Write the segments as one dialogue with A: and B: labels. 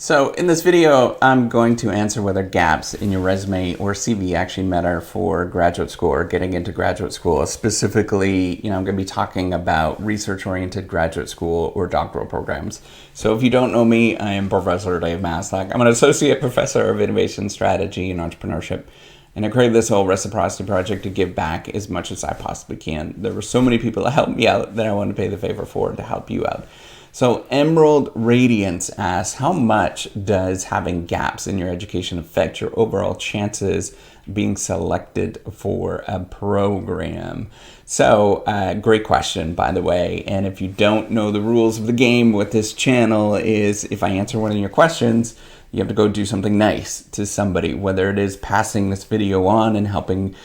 A: So in this video, I'm going to answer whether gaps in your resume or CV actually matter for graduate school or getting into graduate school. Specifically, I'm going to be talking about research-oriented graduate school or doctoral programs. So if you don't know me, I am Professor Dave Maslach. I'm an associate professor of innovation strategy and entrepreneurship. And I created this whole reciprocity project to give back as much as I possibly can. There were so many people that helped me out that I want to pay the favor for to help you out. So Emerald Radiance asks, how much does having gaps in your education affect your overall chances being selected for a program? So great question, by the way. And if you don't know the rules of the game with this channel is if I answer one of your questions, you have to go do something nice to somebody, whether it is passing this video on and helping,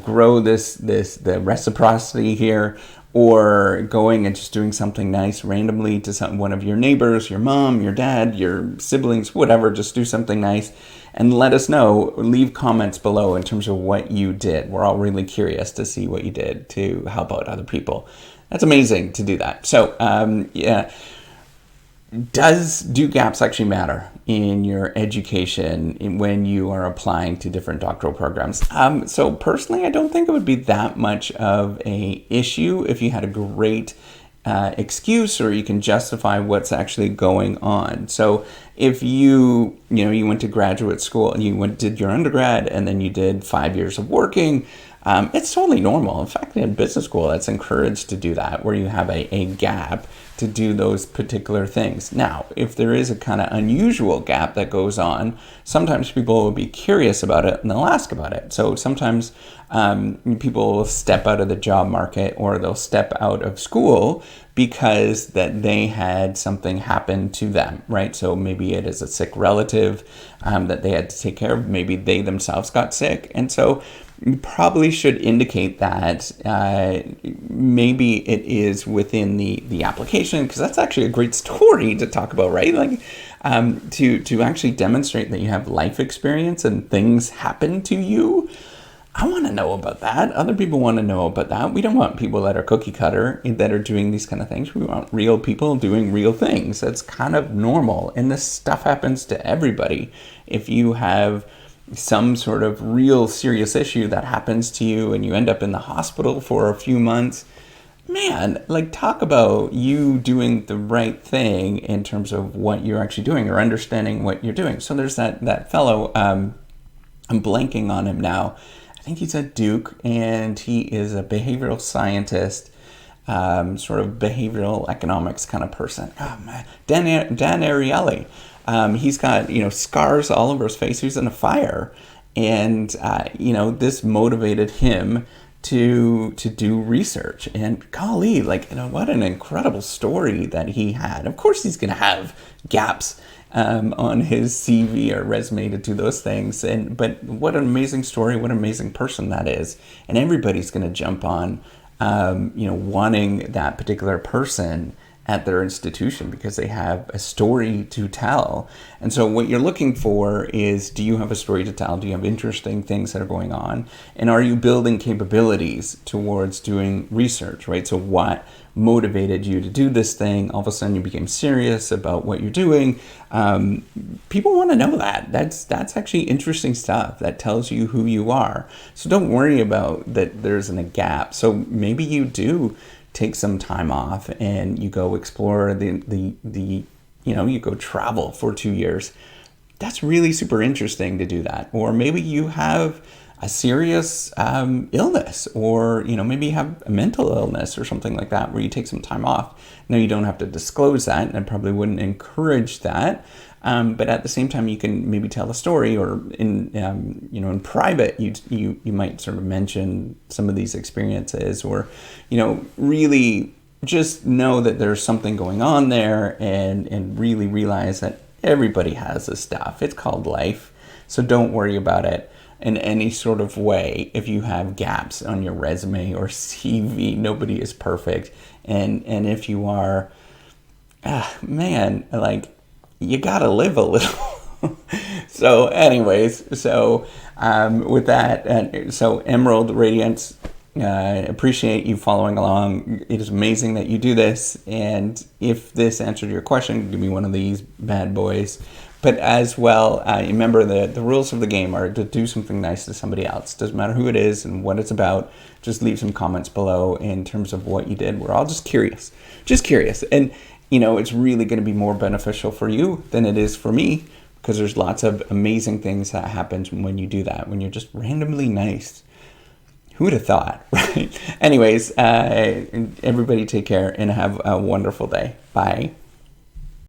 A: grow the reciprocity here, or going and just doing something nice randomly to one of your neighbors, your mom, your dad, your siblings, whatever. Just do something nice and let us know. Leave comments below in terms of what you did. We're all really curious to see what you did to help out other people. That's amazing to do that. So, do gaps actually matter in your education when you are applying to different doctoral programs? So personally, I don't think it would be that much of a issue if you had a great excuse or you can justify what's actually going on. So if you went to graduate school and you did your undergrad and then you did 5 years of working, it's totally normal. In fact, in business school, it's encouraged to do that, where you have a gap to do those particular things. Now, if there is a kind of unusual gap that goes on, sometimes people will be curious about it and they'll ask about it. So sometimes people will step out of the job market or they'll step out of school because that they had something happen to them, right? So maybe it is a sick relative that they had to take care of. Maybe they themselves got sick. And so you probably should indicate that maybe it is within the application, because that's actually a great story to talk about, right? Like to actually demonstrate that you have life experience and things happen to you. I want to know about that. Other people want to know about that. We don't want people that are cookie cutter that are doing these kind of things. We want real people doing real things. That's kind of normal. And this stuff happens to everybody. If you have some sort of real serious issue that happens to you and you end up in the hospital for a few months, man, like talk about you doing the right thing in terms of what you're actually doing or understanding what you're doing. So there's that fellow, I'm blanking on him now. I think he's at Duke and he is a behavioral scientist, sort of behavioral economics kind of person. Oh man, Dan Ariely. He's got, scars all over his face. He was in a fire. And, this motivated him to do research. And golly, what an incredible story that he had. Of course, he's going to have gaps on his CV or resume to do those things. But what an amazing story. What an amazing person that is. And everybody's going to jump on, wanting that particular person at their institution because they have a story to tell. And so what you're looking for is, do you have a story to tell? Do you have interesting things that are going on? And are you building capabilities towards doing research, right? So what motivated you to do this thing? All of a sudden you became serious about what you're doing. People want to know that. That's actually interesting stuff that tells you who you are. So don't worry about that there's a gap. So maybe you do take some time off and you go explore you go travel for 2 years. That's really super interesting to do that. Or maybe you have a serious illness, or maybe you have a mental illness or something like that where you take some time off. Now you don't have to disclose that, and I probably wouldn't encourage that. But at the same time, you can maybe tell a story, or in private, you might sort of mention some of these experiences, or really just know that there's something going on there, and really realize that everybody has this stuff. It's called life, so don't worry about it in any sort of way. If you have gaps on your resume or CV, nobody is perfect, and if you are, you gotta live a little. So anyways, with that, so Emerald Radiance Appreciate you following along. It is amazing that you do this. And if this answered your question, give me one of these bad boys. But as well, remember the rules of the game are to do something nice to somebody else. Doesn't matter who it is and what it's about. Just leave some comments below in terms of what you did. We're all just curious. And, it's really going to be more beneficial for you than it is for me, because there's lots of amazing things that happen when you do that, when you're just randomly nice. Who would have thought, right? Anyways, everybody take care and have a wonderful day. Bye.